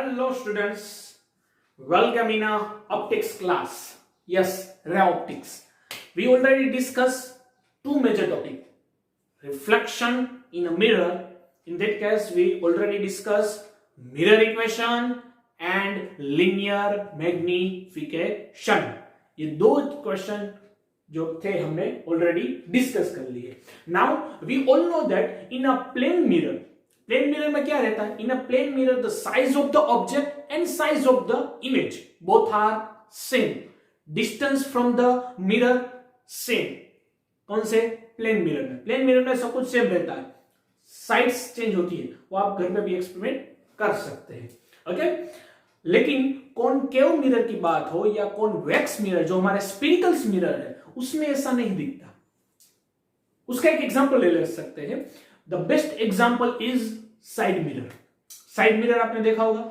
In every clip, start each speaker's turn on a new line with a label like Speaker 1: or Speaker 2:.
Speaker 1: Hello students, welcome in our optics class. Yes, ray optics. We already discussed two major topics. Reflection in a mirror. In that case, we already discussed mirror equation and linear magnification. ये दो question जो थे हमने already discuss कर लिए. Now we all know that in a plane mirror में क्या रहता है? In a plane mirror the size of the object and size of the image both are same. Distance from the mirror same. कौन से? Plane mirror में सब कुछ same रहता है. साइड्स चेंज होती है, वो आप घर में भी एक्सपेरिमेंट कर सकते हैं. ओके, लेकिन कॉनकेव मिरर की बात हो या कॉन्वेक्स मिरर जो हमारे स्फेरिकल मिरर है, उसमें ऐसा नहीं दिखता. उसका एक एग्जांपल ले सकते हैं. The best example is side mirror. Side mirror आपने देखा होगा,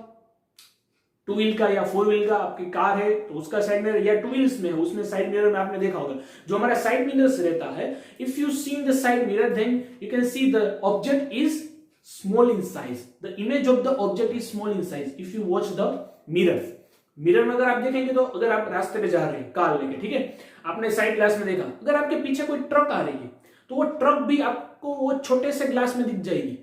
Speaker 1: टू व्हील का या फोर व्हील का, आपकी कार है तो उसका साइड मिरर, या टू व्हील्स में है उसमें साइड मिरर में आपने देखा होगा. जो हमारा साइड मिरर्स रहता है, if you see the side mirror then you can see the object is small in size. The image of the object is small in size if you watch the mirror में अगर आप देखेंगे तो अगर आप रास्ते पे जा रहे हैं कार लेके, ठीक है, आपने साइड ग्लास में देखा, अगर आपके पीछे कोई ट्रक आ रही है तो वो ट्रक भी आपको वो छोटे से ग्लास में दिख जाएगी.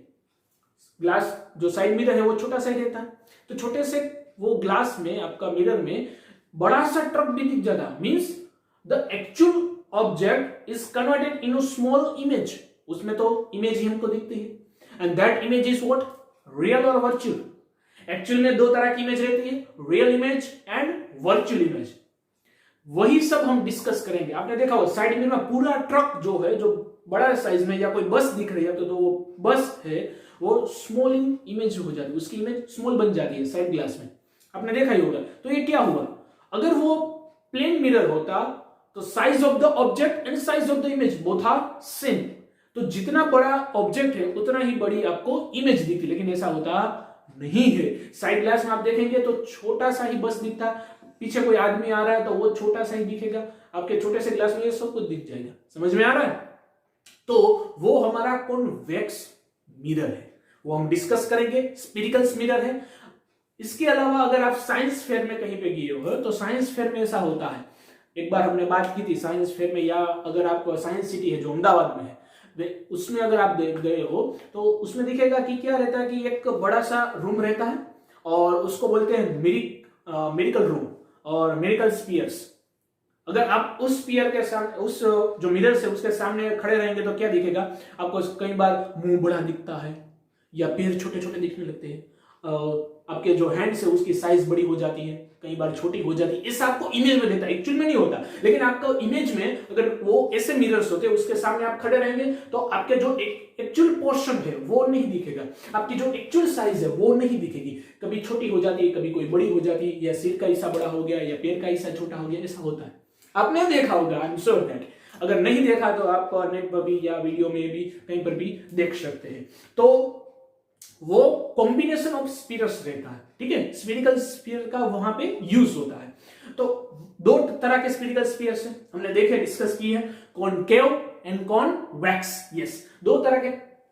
Speaker 1: ग्लास जो साइड मिरर है वो छोटा सा ही रहता है, तो छोटे से वो ग्लास में आपका मिरर में बड़ा सा ट्रक भी दिख जाता. Means the actual object is converted in a small image. उसमें तो इमेज ही हमको दिखती है, and that image is what? Real और वर्चुअल. एक्चुअल में दो तरह की इमेज रहती है, real image and virtual image. वही सब हम डिस्कस करेंगे. आपने देखा हो साइड मिरर में पूरा ट्रक जो है, जो बड़ा साइज में, या कोई बस दिख रही है तो वो बस है वो स्मॉल इमेज हो जाती है, उसकी इमेज स्मॉल बन जाती है साइड ग्लास में. आपने देखा ही होगा. तो ये क्या हुआ? अगर वो प्लेन मिरर होता तो size of the object and size of the image both are same. तो जितना बड़ा ऑब्जेक्ट है उतना ही बड़ी आपको इमेज दिखती, लेकिन ऐसा होता नहीं है. साइड ग्लास में आप देखेंगे तो छोटा सा ही बस दिखता है, पीछे कोई आदमी आ रहा है तो वो छोटा सा ही दिखेगा, आपके छोटे से ग्लास में ये सब कुछ दिख जाएगा. समझ में आ रहा है? तो वो हमारा कॉन्वेक्स मिरर है, वो हम डिस्कस करेंगे. स्फेरिकल मिरर है. इसके अलावा अगर आप साइंस फेयर में कहीं पे गए हो तो साइंस फेयर में ऐसा होता है. एक बार हमने बात की थी साइंस फेयर में, या अगर आप साइंस सिटी है जो अहमदाबाद में है उसमें अगर आप गए हो तो उसमें दिखेगा कि क्या रहता है कि एक बड़ा सा रूम रहता है और उसको बोलते हैं मेडिकल रूम और मेडिकल स्पीयर्स. अगर आप उस स्पीयर के सामने, उस जो मिरर से उसके सामने खड़े रहेंगे तो क्या दिखेगा आपको? कई बार मुंह बड़ा दिखता है या पैर छोटे छोटे दिखने लगते हैं. आपके जो हैंड से उसकी साइज बड़ी हो जाती है, कई बार छोटी हो जाती है. ऐसा आपको इमेज में देता है, एक्चुअल में नहीं होता. लेकिन आपको इमेज में अगर वो ऐसे मिरर्स होते हैं, उसके सामने आप खड़े रहेंगे तो आपके जो एक्चुअल पोर्शन है वो नहीं दिखेगा, आपकी जो एक्चुअल साइज है वो नहीं दिखेगी. कभी छोटी हो जाती है, कभी कोई बड़ी हो जाती है, या सिर का हिस्सा बड़ा हो गया या पैर का हिस्सा छोटा हो गया, ऐसा होता है. आपने देखा होगा, आई एम श्योर दैट. अगर नहीं देखा तो आप नेट पर भी या वीडियो में भी कहीं पर भी देख सकते हैं. तो वो कॉम्बिनेशन ऑफ स्फीयर्स रहता है, ठीक है. स्फेरिकल स्फीयर का वहां पे यूज होता है. तो दो तरह के स्फेरिकल स्फीयर्स हैं, हमने देखे, डिस्कस किए हैं, कॉनकेव एंड कॉन्वेक्स. यस, दो तरह के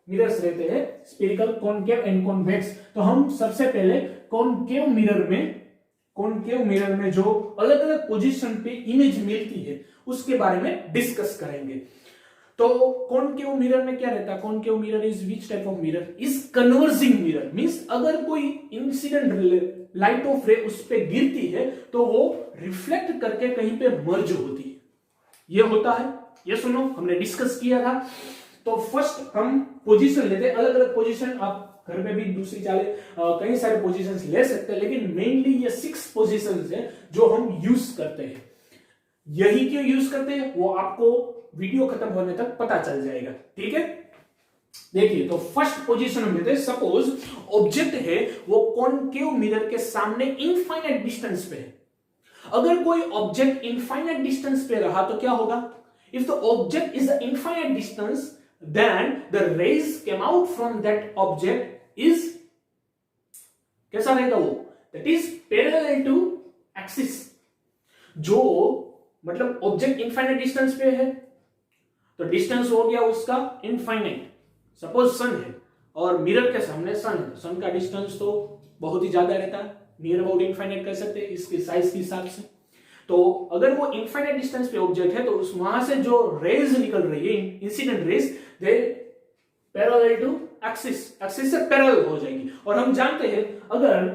Speaker 1: मिरर्स रहते हैं, स्फेरिकल, कॉनकेव एंड कॉन्वेक्स. तो हम सबसे पहले कॉनकेव मिरर में जो अलग अलग पोजीशन पे इमेज मिलती है उसके बारे में डिस्कस करेंगे. तो कॉनकेव मिरर में क्या रहता है? Concave mirror is which type of mirror? Is converging mirror. Means अगर कोई इंसिडेंट लाइट ऑफ रे उस पे गिरती है तो वो रिफ्लेक्ट करके कहीं पे मर्ज होती है. ये होता है. ये सुनो, हमने डिस्कस किया था. तो फर्स्ट हम पोजीशन लेते हैं, अलग अलग पोजीशन. आप घर में भी दूसरी चाले कई सारे पोजीशंस ले सकते हैं, लेकिन मेनली ये 6 पोजीशंस है जो हम यूज करते हैं. यही क्यों यूज करते हैं वो आपको वीडियो खत्म होने तक पता चल जाएगा, ठीक है. देखिए, तो फर्स्ट पोजीशन में लेते हैं. सपोज ऑब्जेक्ट है वो कॉनकेव मिरर के सामने इनफाइनाइट डिस्टेंस पे है. अगर कोई ऑब्जेक्ट इनफाइनाइट डिस्टेंस पे रहा तो क्या होगा? If the object is a infinite distance then the rays came out from that object is कैसा रहेगा वो? that is parallel to axis. जो मतलब ऑब्जेक्ट इनफाइनाइट डिस्टेंस पे है तो डिस्टेंस हो गया उसका इनफाइनाइट. सपोज सन है, और मिरर के सामने सन का डिस्टेंस तो बहुत ही ज्यादा रहता है, नियर अबाउट इनफाइनाइट कर सकते हैं इसके साइज के हिसाब से। तो अगर वो इनफाइनाइट डिस्टेंस पे ऑब्जेक्ट है तो उस वहां से जो रेज निकल रही है, incident rays, they parallel to axis, axis से पैरेलल हो जाएगी। और हम जानते हैं अगर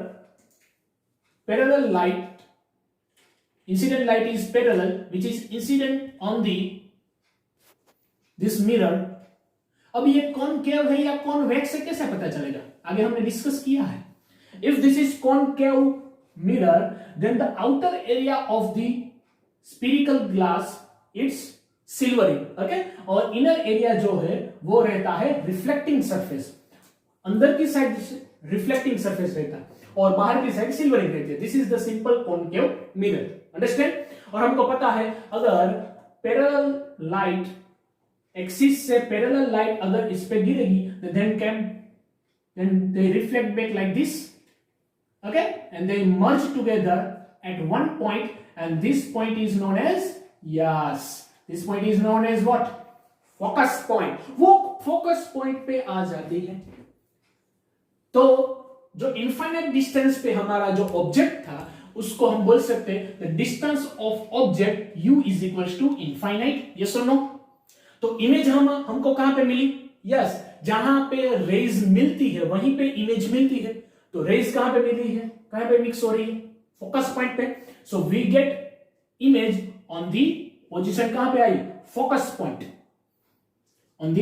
Speaker 1: parallel light, incident light is parallel which is incident on the this mirror. अब ये कॉनकेव है या कॉन्वेक्स है कैसे पता चलेगा, आगे हमने डिस्कस किया है। If this is concave mirror then the outer area of the spherical glass its silvering, okay, और इनर एरिया जो है वो रहता है रिफ्लेक्टिंग सरफेस, अंदर की साइड रिफ्लेक्टिंग सरफेस रहता है और बाहर की साइड सिल्वरिंग रहती है। This is the simple concave mirror, understand. और हमको पता है अगर पैरेलल लाइट, एक्सिस से पैरेलल लाइट अगर इस पे गिरेगी then they reflect back like this, okay, and they merge together at one point, and this point is known as, yes, this point is known as what, focus point। वो focus point पे आ जाती है। तो जो infinite distance पे हमारा जो object था उसको हम बोल सकते हैं the distance of object u is equal to infinite, yes और नो। तो इमेज हमको कहां पे मिली, यस, जहां पे रेज मिलती है वहीं पे इमेज मिलती है। तो रेज कहां पे मिली है, कहां पे मिक्स हो रही है, फोकस पॉइंट पे। So we get image on the position कहां पे आई, focus point on the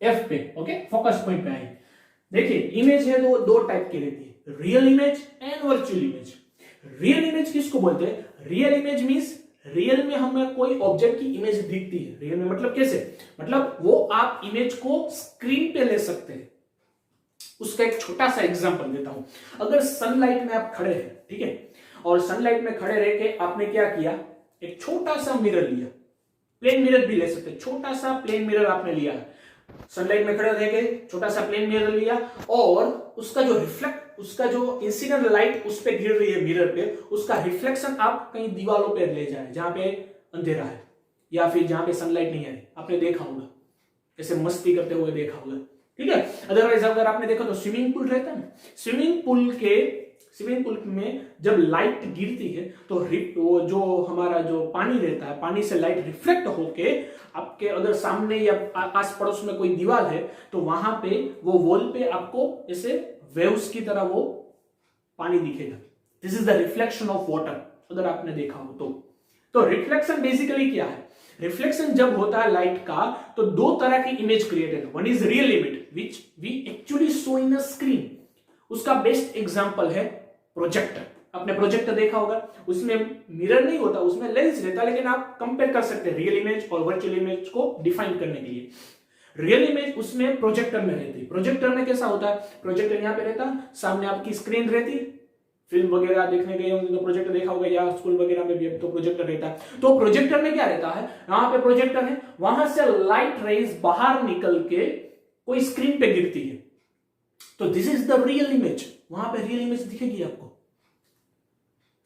Speaker 1: F पे, ओके, फोकस पॉइंट पे आई। देखिए इमेज है दो टाइप की रहती है, real image and virtual image. Real image किसको बोलते हैं, रियल इमेज मींस रियल में हमें कोई ऑब्जेक्ट की इमेज दिखती है। रियल में मतलब कैसे, मतलब वो आप इमेज को स्क्रीन पे ले सकते हैं। उसका एक छोटा सा एग्जांपल देता हूं। अगर सनलाइट में आप खड़े हैं, ठीक है, और सनलाइट में खड़े रह के आपने क्या किया, एक छोटा सा मिरर लिया, प्लेन मिरर भी ले सकते हैं, छोटा सा प्लेन मिरर आपने लिया, सनलाइट में खड़े रह के छोटा सा प्लेन मिरर लिया और उसका जो इंसिडेंट लाइट उस पे गिर रही है मिरर पे, उसका रिफ्लेक्शन आप कहीं दीवारों पे ले जाए जहां पे अंधेरा है या फिर जहां पे सनलाइट नहीं है, आपने देखा होगा, ऐसे मस्ती करते हुए देखा होगा, ठीक है। अदरवाइज अगर आपने देखा तो स्विमिंग पूल रहता है ना, स्विमिंग पूल में जब लाइट गिरती है तो वो जो हमारा जो पानी रहता है, पानी से लाइट रिफ्लेक्ट होके आपके अगर सामने या आस पड़ोस में कोई दीवार है तो वहां पे वो वॉल पे आपको ऐसे वेव्स की तरह वो पानी दिखेगा। This is the reflection of water, अगर आपने देखा हो तो रिफ्लेक्शन बेसिकली क्या है, रिफ्लेक्शन जब होता है लाइट का तो दो तरह की इमेज क्रिएट है। One is real image which we actually show in a screen. उसका बेस्ट एग्जांपल है प्रोजेक्टर। आपने प्रोजेक्टर देखा होगा, उसमें मिरर नहीं होता, उसमें लेंस रहता, लेकिन आप कंपेयर कर सकते हैं रियल इमेज और वर्चुअल इमेज को डिफाइन करने के लिए। रियल इमेज उसमें प्रोजेक्टर में रहती है। प्रोजेक्टर में कैसा होता है, प्रोजेक्टर यहाँ पे रहता, सामने आपकी स्क्रीन रहती, फिल्म वगैरह देखने गए होंगे तो प्रोजेक्टर देखा होगा, या स्कूल वगैरह में भी तो प्रोजेक्टर रहता है। तो प्रोजेक्टर में क्या रहता है, यहाँ पे प्रोजेक्टर है, वहां से लाइट रेज बाहर निकल के कोई स्क्रीन पे गिरती है, तो this is the real image. वहां पे रियल इमेज दिखेगी आपको,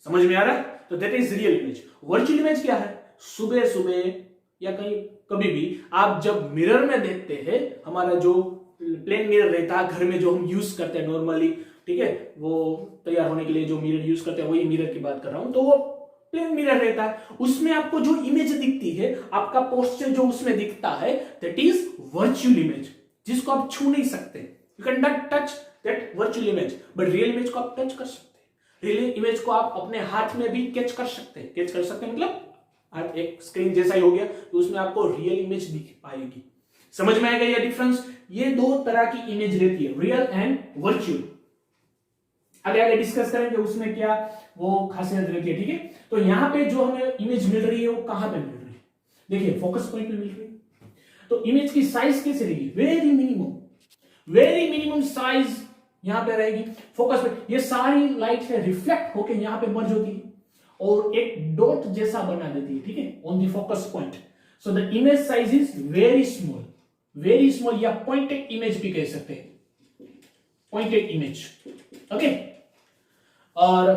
Speaker 1: समझ में आ रहा है? तो that is real image. Virtual image क्या है, सुबह सुबह या कहीं कभी भी आप जब मिरर में देखते हैं, हमारा जो प्लेन मिरर रहता है घर में जो हम यूज करते हैं नॉर्मली, ठीक है, वो तैयार होने के लिए जो मिरर यूज करते हैं वही मिरर की बात कर रहा हूं, तो वो प्लेन मिरर रहता है, उसमें आपको जो इमेज दिखती है, आपका पोस्चर जो उसमें दिखता है, दैट इज वर्चुअल इमेज, जिसको आप छू नहीं सकते। You can not touch that virtual image, but real image को आप टच कर सकते हैं। रियल इमेज को आप अपने हाथ में भी कैच कर सकते हैं। कैच कर सकते हैं मतलब आप एक स्क्रीन जैसा ही हो गया, तो उसमें आपको रियल इमेज दिख पाएगी। समझ में आएगा ये डिफरेंस? ये दो तरह की इमेज रहती है, रियल एंड वर्चुअल। आगे आगे डिस्कस करेंगे उसमें क्या वो खासियत रहती है, ठीक है। तो यहां पे जो हमें इमेज मिल रही है वो कहां पे मिल रही है, देखिए फोकस पॉइंट पे मिल रही है। तो इमेज की साइज कैसे रहेगी, वेरी मिनिमम साइज यहां पे रहेगी फोकस पे। ये सारी लाइट है रिफ्लेक्ट होके यहां पे मर्ज होती है और एक डॉट जैसा बना देती है, ठीक है, on the focus point. So the image size is very small, या पॉइंटेड इमेज भी कह सकते हैं, पॉइंटेड इमेज, ओके। और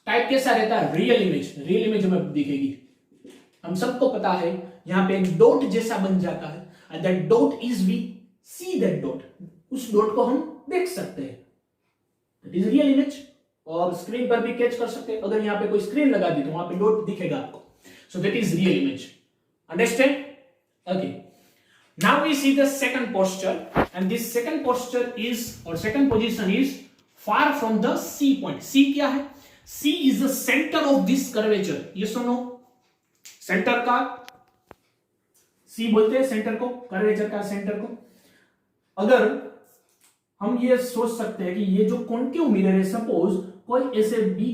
Speaker 1: टाइप कैसा रहता है, रियल इमेज हमें दिखेगी। हम सबको पता है यहां पे एक डॉट जैसा बन जाता है, and that dot is we see that dot, उस डॉट को हम देख सकते हैं, दैट इज रियल इमेज। और स्क्रीन पर भी कैच कर सकते हैं, अगर यहां पे कोई स्क्रीन लगा दी तो वहां पे डॉट दिखेगा आपको, so that is real image. Understand? Okay, now we see the second posture, and this second posture is, और second position is far from the C point. C क्या है? C is the centre of this curvature. ये सुनो, centre का सी बोलते हैं, centre को, curvature का सेंटर को। अगर हम ये सोच सकते हैं कि ये जो कॉन्केव मिरर है, सपोज कोई ऐसे बी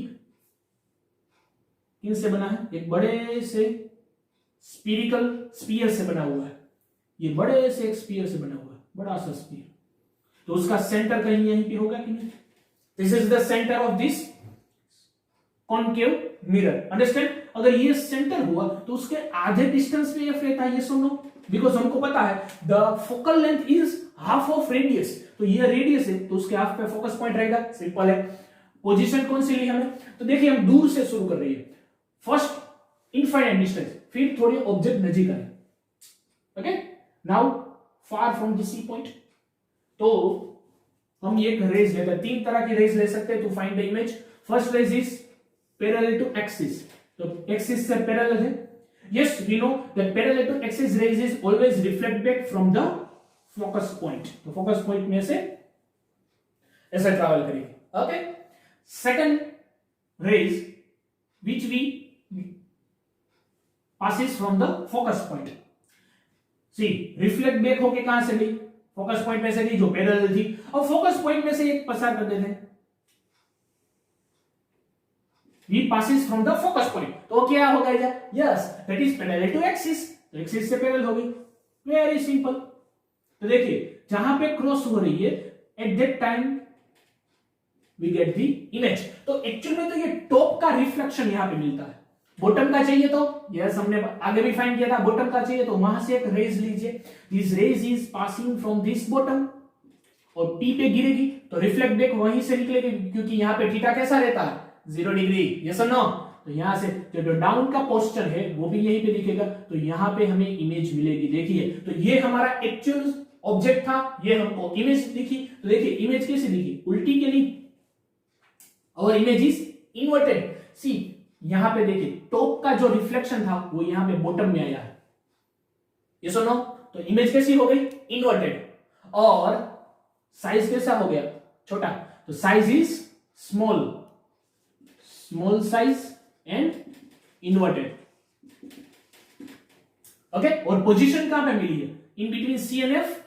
Speaker 1: किनसे बना है, एक बड़े से स्पीरिकल स्पीयर से बना हुआ है, ये बड़े से एक स्पीयर से बना हुआ है, बड़ा सा स्पीयर, तो उसका सेंटर कहीं यहीं पे होगा कि नहीं? This is the centre of this concave mirror. Understand? अगर ये सेंटर हुआ तो उसके आधे डिस्टेंस पे एफ रहता है, ये सुनो, बिकॉज हमको पता है the focal length is half of radius, तो ये रेडियस है तो उसके हाफ पे फोकस पॉइंट रहेगा, सिंपल है। पोजीशन कौन सी ली हमने? तो देखिए हम दूर से शुरू कर रही है, फर्स्ट इनफाइनाइट डिस्टेंस, फिर थोड़ी ऑब्जेक्ट नजीक आए, okay. Now far from the C point, तो हम ये रेज लेते हैं, तीन तरह की रेज ले सकते हैं to find the image. First rays is parallel to axis, तो एक्सिस से पैरेलल है। Yes, we know that parallel to axis rays is always reflect back from the focus point, तो फोकस पॉइंट में से ऐसे ट्रैवल करेगी, okay. Second rays which we passes from the focus point, see reflect back होके कहां से गई? Focus point में से गई जो पैरेलल थी, और फोकस पॉइंट में से एक पसार कर देते हैं, we passes from the focus point, तो क्या हो गया? Yes, that is parallel to axis, तो एक्सिस से पैरेलल हो गई, वेरी सिंपल। तो देखिए जहां पे क्रॉस हो रही है, at that time we get the image. तो एक्चुअल में तो ये टॉप का रिफ्लेक्शन यहां पे मिलता है, बॉटम का चाहिए तो यस हमने आगे भी फाइंड किया था, बॉटम का चाहिए तो वहां से एक रेज लीजिए, this ray is passing from this bottom और टी पे गिरेगी तो रिफ्लेक्ट बैक वहीं से निकलेगी, क्योंकि यहां पे थीटा कैसा रहता है? 0 डिग्री, यस और नो? तो यहां से जो डाउन का पोस्चर है वो भी यहीं पे दिखेगा, तो यहां पे हमें इमेज मिलेगी। देखिए तो ये हमारा एक्चुअल ऑब्जेक्ट था, ये हमको इमेज दिखी, तो देखिए इमेज कैसे दिखी? उल्टी के लिए, और इमेज इज इन्वर्टेड। सी यहां पे देखिए टॉप का जो रिफ्लेक्शन था वो यहां पे बॉटम में आया है, ये सुनो, तो इमेज कैसी हो गई? इन्वर्टेड। और साइज कैसा हो गया? छोटा, तो size is small, small size and inverted, okay. और पोजीशन कहां पे मिली है? In between C and F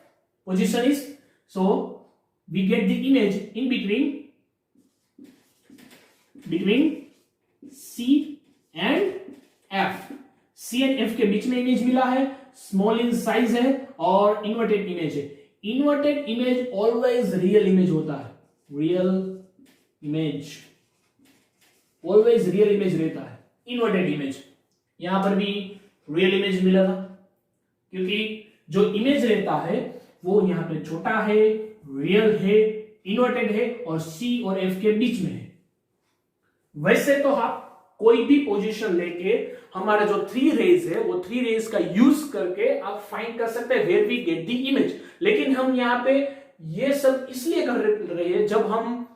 Speaker 1: position is, so we get the image in between C and F, C and F के बीच में इमेज मिला है, स्मॉल इन साइज है और इन्वर्टेड इमेज है। Inverted image always real image होता है, real image always real image रहता है। इन्वर्टेड इमेज, यहां पर भी रियल इमेज मिला था, क्योंकि जो इमेज रहता है वो यहां पे छोटा है, रियल है, इन्वर्टेड है और C और F के बीच में है। वैसे तो आप कोई भी पोजीशन लेके हमारा जो 3 रेज है वो 3 रेज का यूज करके आप फाइंड कर सकते हैं where we get the image, लेकिन हम यहां पे ये सब इसलिए कर रहे हैं जब हम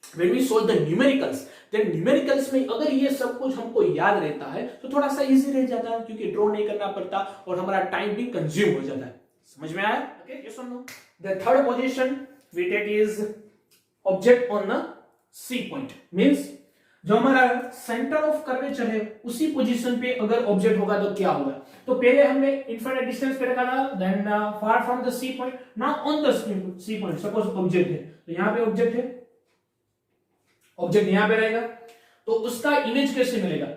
Speaker 1: when we solve the numericals, then numericals में अगर ये सब कुछ हमको याद रहता है तो थोड़ा सा इजी रह जाता है, क्योंकि ड्रॉ नहीं करना पड़ता और हमारा टाइम भी कंज्यूम हो जाता है। समझ में आया? ओके, यस और no? The third position we take is object on the C point, means जो हमारा सेंटर ऑफ कर्वेचर है उसी पोजीशन पे अगर ऑब्जेक्ट होगा तो क्या होगा? तो पहले हमने इनफाइनाइट डिस्टेंस पे रखा था, then far from the C point, now on the C point suppose object है, तो यहां पे ऑब्जेक्ट है, ऑब्जेक्ट यहां पे रहेगा, तो उसका इमेज कैसे मिलेगा?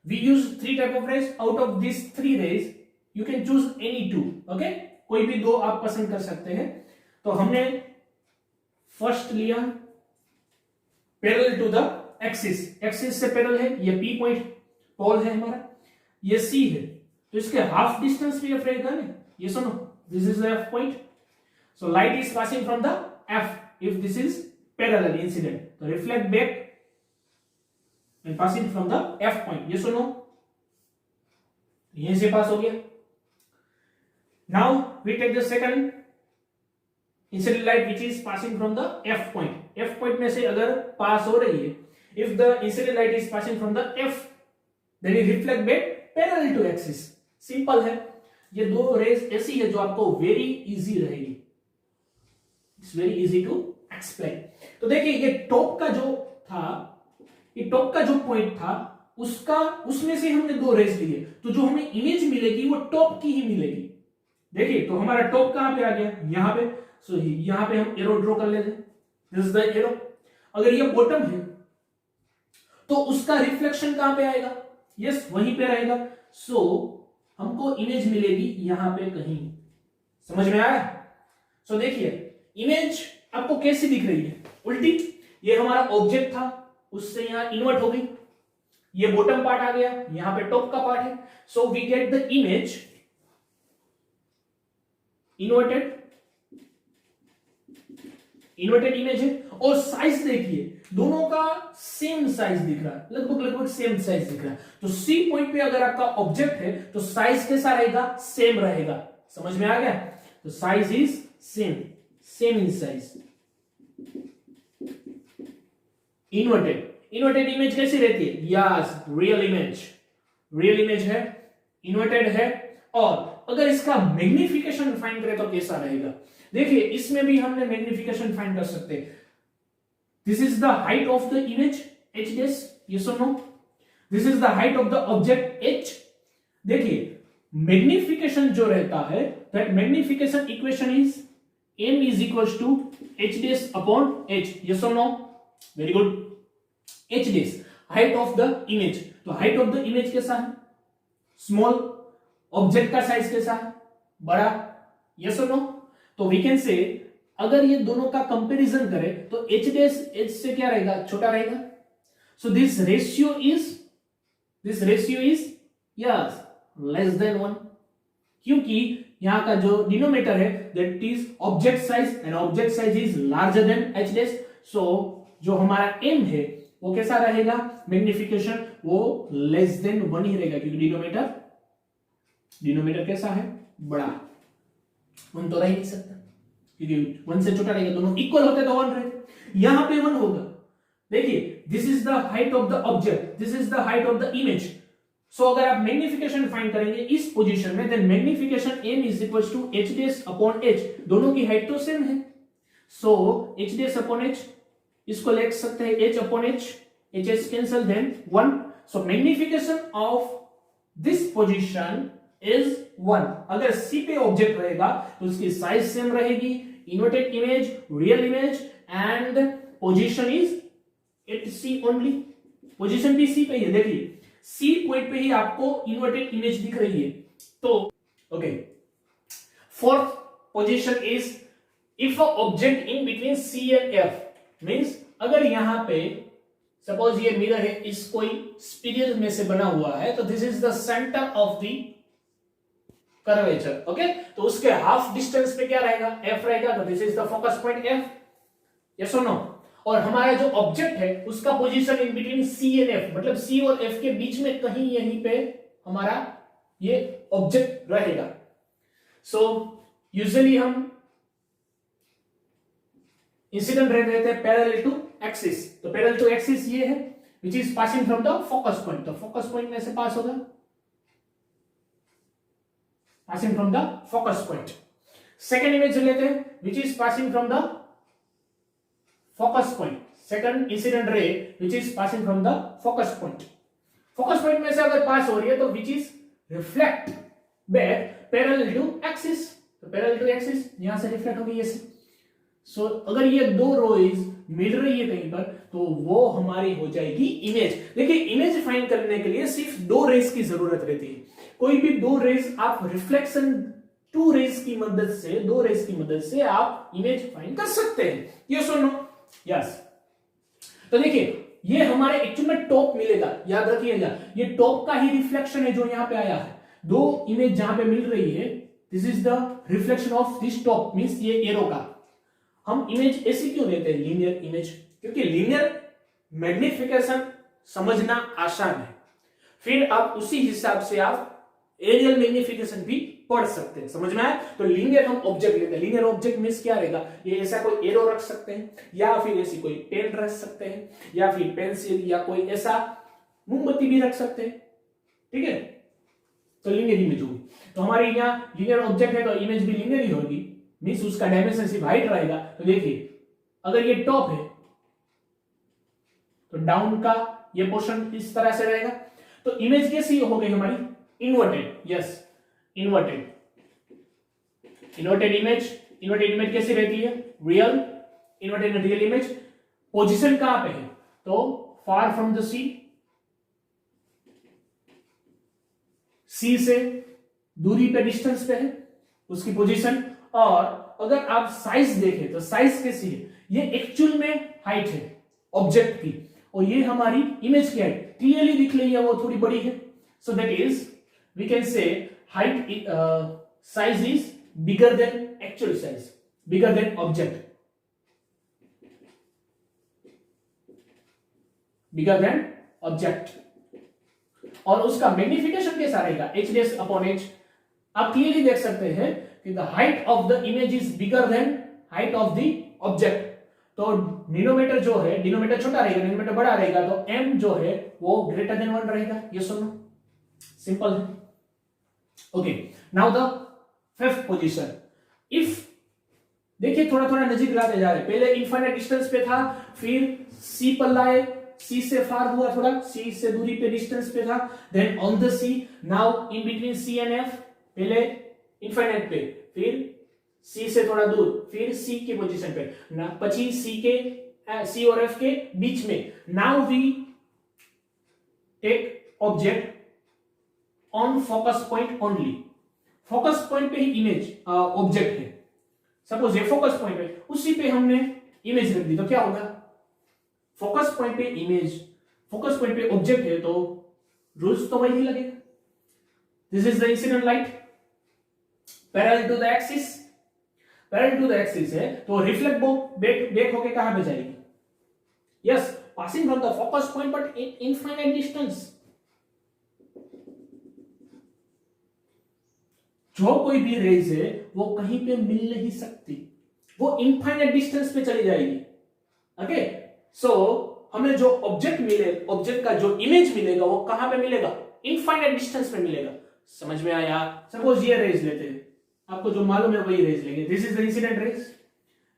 Speaker 1: We use 3 type of rays, out of this 3 rays you can choose any 2, okay, कोई भी 2 आप पसंद कर सकते हैं। तो हमने फर्स्ट लिया parallel to the axis, axis से पैरेलल है, ये P पॉइंट पोल है हमारा, ये C है, तो इसके हाफ डिस्टेंस भी रहेगा ना, ये सुनो, this is the F point, so light is passing from the F if this is parallel incident, तो reflect back and passing from the F point, ये सुनो, यहीं से पास हो गया। Now we take the second incident light which is passing from the F point, F point में से अगर पास हो रही है, if the incident light is passing from the F then it reflect back parallel to axis. Simple है, ये दो rays ऐसी है जो आपको वेरी इजी रहेगी, it's very easy to explain. तो देखिए ये टॉप का जो था, ये टॉप का जो पॉइंट था उसका, उसमें से हमने दो रेज लिए, तो जो हमें इमेज मिलेगी वो टॉप की ही मिलेगी। देखिए तो हमारा टॉप कहां पे आ गया, यहां पे, सो यहां पे हम एरो ड्रॉ कर लेते हैं, दिस इज द एरो। अगर ये बॉटम है तो उसका रिफ्लेक्शन कहां पे आएगा, यस वहीं पे रहेगा, सो हमको इमेज मिलेगी यहां पे कहीं। समझ में आया? सो देखिए इमेज आपको कैसी दिख रही है, उल्टी। ये हमारा ऑब्जेक्ट था, उससे यहां इन्वर्ट हो गई, ये बॉटम पार्ट आ गया, यहां पे टॉप का पार्ट है, so we get the image inverted, inverted image है। और साइज देखिए दोनों का सेम साइज दिख रहा है, लगभग लगभग सेम साइज दिख रहा है। तो सी पॉइंट पे अगर आपका ऑब्जेक्ट है तो साइज कैसा रहेगा, सेम रहेगा। समझ में आ गया? तो size is same, same in size. Inverted, inverted image कैसी रहती है, yes real image, real image है, इन्वर्टेड है। और अगर इसका मैग्निफिकेशन फाइंड करें तो कैसा रहेगा, देखिए इसमें भी हमने मैग्निफिकेशन फाइंड कर सकते हैं। This is the height of the image h dash, yes or no? This is the height of the object h। देखिए मैग्निफिकेशन जो रहता है, that magnification equation is m is equals to h dash upon h, yes or no? Very good. h dash height of the image, तो height of the image कैसा है, small. Object का size कैसा है, बड़ा, यस और no? तो we can say अगर ये दोनों का कंपैरिजन करें तो h डैश h से क्या रहेगा, छोटा रहेगा। So this ratio is yes less than 1, क्योंकि यहां का जो डिनोमिनेटर है that is object size and object size is larger than h dash. So जो हमारा m है वो कैसा रहेगा, मैग्निफिकेशन वो लेस देन 1 ही रहेगा, क्योंकि डिनोमिनेटर कैसा है, बड़ा। 1 तो रह ही नहीं सकता, क्योंकि 1 से छोटा रहेगा, दोनों इक्वल होते तो 1 रहे, यहां पे 1 होगा। देखिए this is the height of the object, this is the height of the image. So अगर आप मैग्निफिकेशन फाइंड करेंगे इस पोजीशन में, then magnification m is equals to h dash upon h, दोनों की हाइट तो सेम है। So h dash upon h, इसको लिख सकते हैं h अपॉन h, h cancel, then 1। So magnification of this position is 1। अगर C पे ऑब्जेक्ट रहेगा तो उसकी साइज सेम रहेगी, inverted image, real image, and position is at C only. Position भी C पे ही है, देखिए C पॉइंट पे ही आपको इन्वर्टेड इमेज दिख रही है। तो okay, fourth position is if a object in between C and F, means अगर यहां पे सपोज ये मिरर है, इस कोई स्पिरिल में से बना हुआ है, तो this is the centre of the curvature, okay. तो उसके हाफ डिस्टेंस पे क्या रहेगा, F रहेगा, तो this is the focus point F, yes और नो? और हमारा जो ऑब्जेक्ट है उसका position in between C and F, मतलब C और F के बीच में कहीं यहीं पे हमारा ये ऑब्जेक्ट रहेगा। सो यूजुअली हम इंसिडेंट रे रहते हैं पैरेलल टू एक्सिस, तो पैरेलल टू एक्सिस ये है which is passing from the focus point, तो फोकस पॉइंट में से पास होगा, passing from the focus point. Second image लेते हैं which is passing from the focus point, second incident ray which is passing from the focus point. Focus point में से अगर pass हो रही है तो which is reflect back parallel to axis, तो पैरेलल टू एक्सिस यहां से रिफ्लेक्ट होगी ऐसे। सो अगर ये दो रोज मिल रही है कहीं पर तो वो हमारी हो जाएगी इमेज। देखिए इमेज फाइंड करने के लिए सिर्फ दो रेज की जरूरत रहती है, कोई भी दो रेज आप रिफ्लेक्शन दो रेज की मदद से आप इमेज फाइंड कर सकते हैं, यस और नो? यस। तो देखिए ये हमारे एक्चुअल में टॉप मिलेगा, याद रखिएगा ये टॉप का ही रिफ्लेक्शन है जो यहां पे आया है। दो इमेज जहां पे मिल रही है, this is the reflection of this top, means ये एरो का। हम इमेज ऐसी क्यों लेते हैं, लीनियर इमेज, क्योंकि लीनियर मैग्निफिकेशन समझना आसान है, फिर आप उसी हिसाब से आप एरियल मैग्निफिकेशन भी पढ़ सकते हैं। समझ में आया? तो लीनियर हम ऑब्जेक्ट लेते हैं। लीनियर ऑब्जेक्ट मींस क्या रहेगा, ये ऐसा कोई एरो रख सकते हैं, या फिर ऐसी कोई पेन रख सकते हैं, या फिर पेंसिल, या कोई ऐसा मोमबत्ती भी रख सकते हैं। ठीक है, तो लीनियर इमेज होगी। तो हमारे यहाँ लीनियर ऑब्जेक्ट है तो इमेज भी लीनियर ही होगी, मींस उसका डायमेंशन सिर्फ हाइट रहेगा। तो देखिए अगर ये टॉप है तो डाउन का ये पोर्शन इस तरह से रहेगा। तो इमेज कैसी हो गई हमारी, inverted. Yes, inverted. Inverted image कैसी रहती है, real. Inverted real image. Position कहां पे है, तो फार फ्रॉम द सी, सी से दूरी पे, डिस्टेंस पे है उसकी पोजीशन। और अगर आप साइज देखें तो साइज कैसी है, ये एक्चुअल में हाइट है ऑब्जेक्ट की, और ये हमारी इमेज की हाइट क्लियरली दिख रही है, वो थोड़ी बड़ी है। So that is we can say height size is bigger than actual size, bigger than object, bigger than object. और उसका मैग्निफिकेशन कैसा रहेगा, h डैश अपॉन h। आप क्लियरली देख सकते हैं कि the height of the image is bigger than height of the object. तो डिनोमिनेटर जो है, डिनोमिनेटर छोटा रहेगा, डिनोमिनेटर बड़ा रहेगा, तो m जो है वो ग्रेटर देन 1 रहेगा। ये सुनो, सिंपल है। Okay, now the fifth position. If देखिए थोड़ा थोड़ा नजीक लाते जा रहे, पहले इनफाइनाइट डिस्टेंस पे था, फिर c पर लाए, c से फार हुआ, थोड़ा c से दूरी पे डिस्टेंस पे था, then on the c, now in between c and f, पहले इनफाइनाइट पे, फिर c से थोड़ा दूर, फिर c की पोजीशन पे ना, पची c और f के बीच में। Now we take object on focus point only. Focus point पे ही इमेज ऑब्जेक्ट है, सपोज ये फोकस पॉइंट है, उसी पे हमने इमेज रख दी, तो क्या होगा, फोकस पॉइंट पे इमेज, फोकस पॉइंट पे ऑब्जेक्ट है, तो रूल्स तो वही लगेगा। This is the incident light parallel to the axis, parallel to the axis है, तो रिफ्लेक्ट बैक होके कहां पे जाएगी, yes, passing from the focus point but in infinite distance. जो कोई भी रेज है वो कहीं पे मिल नहीं सकती, वो इनफाइनाइट डिस्टेंस पे चली जाएगी। ओके, सो हमें जो ऑब्जेक्ट मिले, ऑब्जेक्ट का जो इमेज मिलेगा वो कहां पे मिलेगा, इनफाइनाइट डिस्टेंस पे मिलेगा। समझ में आया? सपोज ये रेज लेते हैं, आपको जो मालूम है वही रेज लेंगे। This is the incident rays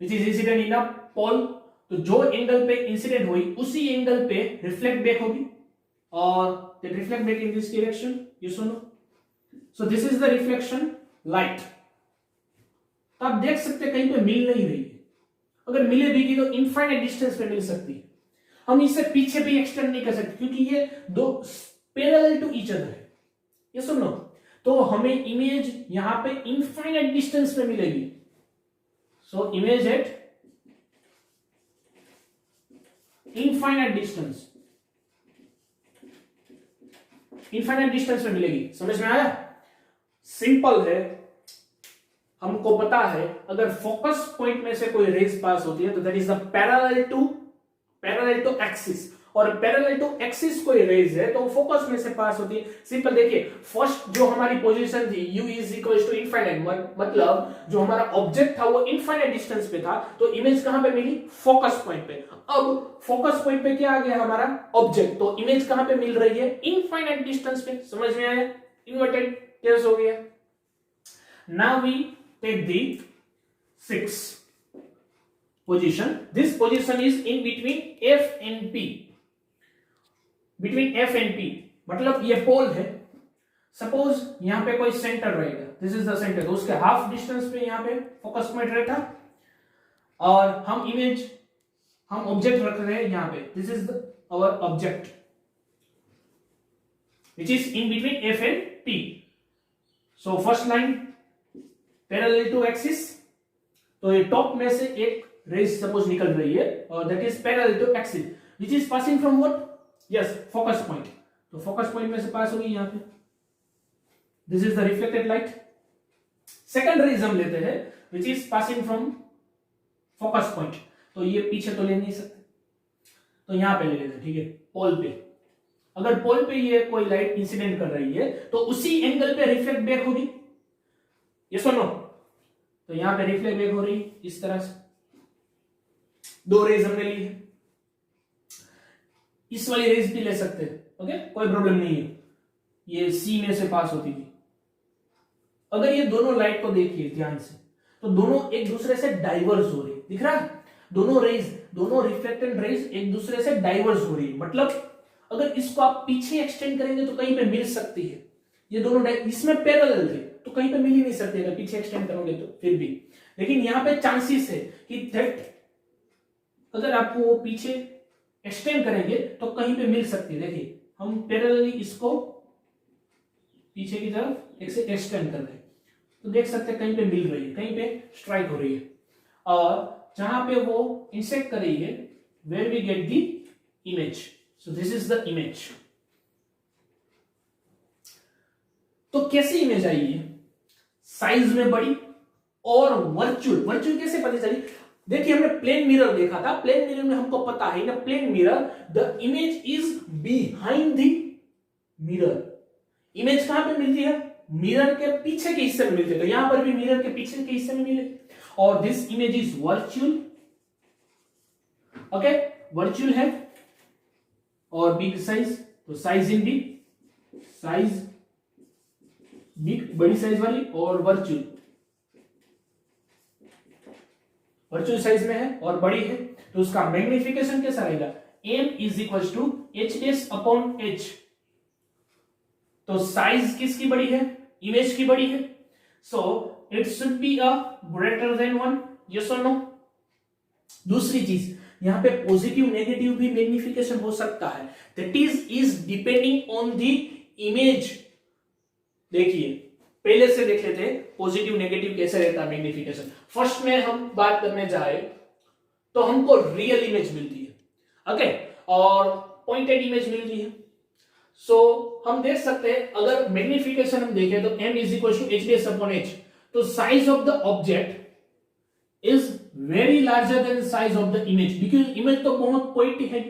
Speaker 1: which is incident in a pole. तो जो एंगल पे इंसिडेंट हुई उसी एंगल पे रिफ्लेक्ट बैक होगी, और that reflect back in this direction. You सुनो, so this is the reflection light. तो आप देख सकते हैं कहीं पे मिल नहीं रही है, अगर मिले भी तो इनफाइनाइट डिस्टेंस पे मिल सकती है। हम इसे पीछे भी एक्सटेंड नहीं कर सकते क्योंकि ये दो पैरेलल टू ईच अदर है। ये सुनो, तो हमें इमेज यहां पे इनफाइनाइट डिस्टेंस पे मिलेगी। So image at infinite distance, infinite distance पे मिलेगी। समझ में आया? सिंपल है, हमको पता है अगर फोकस पॉइंट में से कोई रेज पास होती है तो that is the parallel to axis, और पैरेलल टू एक्सिस कोई रेज है तो फोकस में से पास होती है। सिंपल देखिए, फर्स्ट जो हमारी पोजीशन थी u is equal to infinite, मतलब जो हमारा ऑब्जेक्ट था वो इनफाइनाइट डिस्टेंस पे था, तो इमेज कहां पे मिली, फोकस पॉइंट पे। अब फोकस पॉइंट पे क्या आ गया हमारा ऑब्जेक्ट, तो इमेज कहां पे मिल रही है, इनफाइनाइट डिस्टेंस पे। समझ में आया? इन्वर्टेड केस हो गया। Now we take the sixth position. This position is in between F and P. Between F and P मतलब ये पोल है। सपोज यहां पे कोई सेंटर रहेगा, दिस इज द सेंटर, तो उसके हाफ डिस्टेंस पे यहां पे फोकस पॉइंट रहता, और हम ऑब्जेक्ट रख रहे हैं यहां पे, this is our object which is in between F and P. So first line parallel to axis, तो ये टॉप में से एक रेज सपोज निकल रही है, और that is parallel to axis which is passing from what, yes, focus point. तो फोकस पॉइंट में से पास होगी यहां पे, this is the reflected light. Second rays हम लेते हैं which is passing from focus point, तो ये पीछे तो ले नहीं सकते, तो यहां पे ले लेते हैं, ठीक है, पोल पे। अगर पोल पे ये कोई लाइट इंसिडेंट कर रही है तो उसी एंगल पे रिफ्लेक्ट बैक होगी, ये सुनो, तो यहां पे रिफ्लेक्ट बैक हो रही है इस तरह से, दो रेज हमने ली है, इस वाली रेज भी ले सकते हैं, ओके, कोई प्रॉब्लम नहीं है, ये सी में से पास होती थी। अगर ये दोनों लाइट को देखिए ध्यान से, तो दोनों एक दूसरे से डाइवर्स हो रही है, दिख रहा है, दोनों रेज, दोनों रिफ्लेक्टेड रेज एक दूसरे से डाइवर्स हो रही है, मतलब अगर इसको आप पीछे एक्सटेंड करेंगे तो कहीं पे मिल सकती है, ये दोनों इसमें पैरेलल थे तो कहीं पे मिल ही नहीं सकती अगर पीछे एक्सटेंड करोगे तो, फिर भी, लेकिन यहां पे चांसेस है कि दैट अगर आपको वो पीछे एक्सटेंड करेंगे तो कहीं पे मिल सकती है। देखिए हम पैरेलली इसको पीछे की तरफ एक्सटेंड कर रहे हैं तो देख सकते हैं कहीं पे मिल रही है, कहीं पे स्ट्राइक हो रही है, और जहां पे वो इंसेक्ट कर रही है where we get the image, so this is the image. तो कैसी इमेज आई है, साइज में बड़ी और वर्चुअल, वर्चुअल कैसे पता चली, देखिए हमने प्लेन मिरर देखा था, प्लेन मिरर में हमको पता है ना, plane mirror the image is behind the mirror, image कहां पे मिलती है, मिरर के पीछे के हिस्से में मिलती है, तो यहां पर भी मिरर के पीछे के हिस्से में मिले, और this image is virtual, okay, virtual है और बिग साइज, तो size in big, size big बड़ी साइज वाली, और वर्चुअल, वर्चुअल साइज में है और बड़ी है, तो उसका मैग्निफिकेशन कैसा रहेगा, m is equal to h dash upon h, तो साइज किसकी बड़ी है, इमेज की बड़ी है, so it should be a greater than 1, yes और नो। दूसरी चीज यहां पे पॉजिटिव नेगेटिव भी मैग्निफिकेशन हो सकता है, that is depending on the image. देखिए पहले से देख लेते हैं पॉजिटिव नेगेटिव कैसे रहता है मैग्निफिकेशन। फर्स्ट में हम बात करने जाए तो हमको रियल इमेज मिलती है, ओके, और पॉइंटेड इमेज मिलती है, सो हम देख सकते हैं अगर मैग्निफिकेशन हम देखें तो m is equal to h dash upon h, तो size of the object is very larger than size of the image, because image तो बहुत पॉइंट है,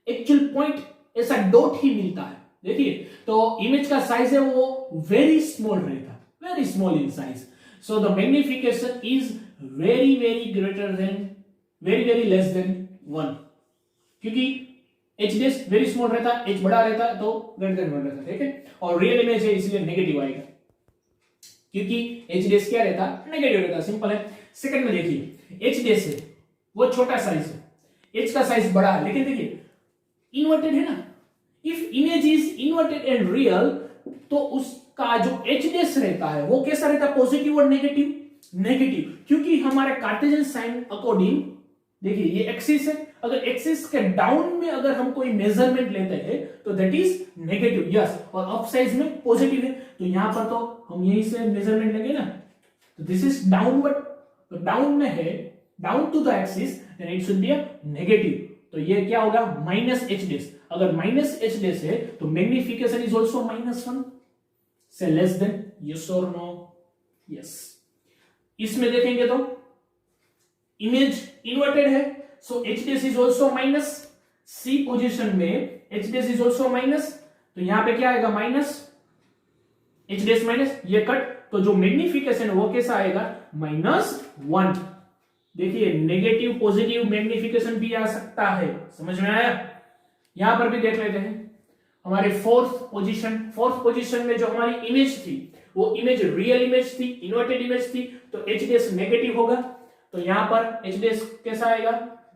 Speaker 1: एक्चुअल पॉइंट ऐसा डॉट ही मिलता है, देखिए तो इमेज का साइज है वो वेरी स्मॉल रहता है, very small in size, so the magnification is very very greater than, very very less than 1, क्योंकि h डैश वेरी स्मॉल रहता है, h बड़ा रहता है तो ग्रेटर देन 1 रहता है, ठीक है, और रियल इमेज है इसलिए नेगेटिव आएगा, क्योंकि h डैश क्या रहता है, नेगेटिव रहता है, सिंपल है। सेकंड में देखिए h डैश है वो छोटा साइज है, h का साइज बड़ा है, लेकिन देखिए इन्वर्टेड है ना, if image is inverted and real तो उसका जो h डैश रहता है वो कैसा रहता है, पॉजिटिव और नेगेटिव, नेगेटिव, क्योंकि हमारे कार्टेशियन साइन अकॉर्डिंग, देखिए ये एक्सिस है, अगर एक्सिस के डाउन में अगर हम कोई मेजरमेंट लेते हैं तो दैट इज नेगेटिव, यस, और अप साइज में पॉजिटिव है, तो यहां पर तो हम यहीं से मेजरमेंट लेंगे ना, तो दिस इज डाउनवर्ड, तो डाउन में है, down to the axis, then it should be a negative, तो ये क्या होगा माइनस h डैश, अगर माइनस h डैश है तो मैग्निफिकेशन इज आल्सो -1 से लेस देन, यस और नो, यस। इसमें देखेंगे तो इमेज इन्वर्टेड है, so h dash is also minus, C position में h dash is also minus, तो यहां पे क्या आएगा माइनस, h डैश माइनस, ये कट, तो जो मैग्निफिकेशन है वो कैसा आएगा -1। देखिए नेगेटिव पॉजिटिव मैग्निफिकेशन भी आ सकता है, समझ में आया। यहां पर भी देख लेते हैं हमारे फोर्थ पोजीशन में जो हमारी इमेज थी वो इमेज रियल इमेज थी, इन्वर्टेड इमेज थी, तो h डैश नेगेटिव होगा, तो यहां पर h डैश कैसा आएगा,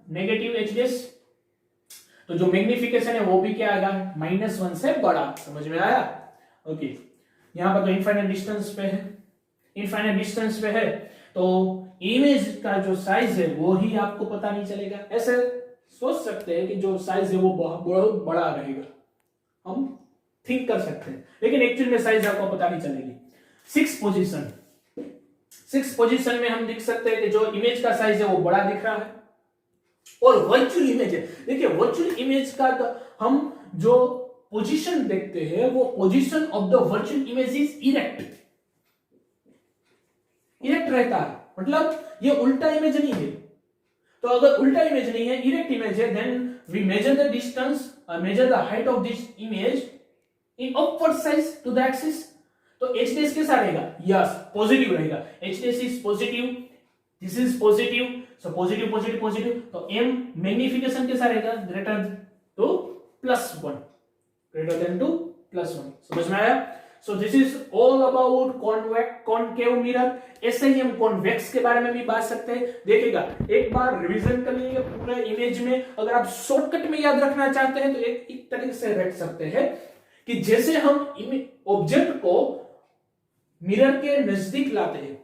Speaker 1: नेगेटिव h डैश, तो जो मैग्निफिकेशन है वो भी क्या आएगा -1 से बड़ा, समझ में आया, ओके। यहां पर तो इनफाइनाइट डिस्टेंस पे है, इनफाइनाइट डिस्टेंस पे है तो इमेज का जो साइज है वो ही आपको पता नहीं चलेगा, ऐसे सोच सकते हैं कि जो साइज है वो बहुत बड़ा रहेगा, हम थिंक कर सकते हैं, लेकिन एक्चुअल में साइज आपको पता नहीं चलेगी। सिक्स पोजीशन में हम देख सकते हैं कि जो इमेज का साइज है वो बड़ा दिख रहा है, और वर्चुअल इमेज है, देखिए वर्चुअल इमेज का हम जो पोजीशन देखते हैं वो position of the virtual image is erect रहता है, मतलब ये उल्टा इमेज नहीं है, तो अगर उल्टा इमेज नहीं है, इरेक्ट इमेज है, then we measure the distance, measure the height of this image in upward size to the axis, तो एच डैश कैसा रहेगा? यस, पॉजिटिव रहेगा। H dash is positive, this is positive, so positive positive positive, तो M magnification कैसा रहेगा? Greater to +1, greater than to +1। समझ में आया? So this is all about concave mirror. ऐसे ही हम कॉन्वेक्स के बारे में भी बात सकते हैं। देखिएगा, एक बार रिवीजन कर लीजिए पूरे इमेज में। अगर आप शॉर्टकट में याद रखना चाहते हैं तो एक तरीके से रख सकते हैं कि जैसे हम ऑब्जेक्ट को मिरर के नजदीक लाते हैं,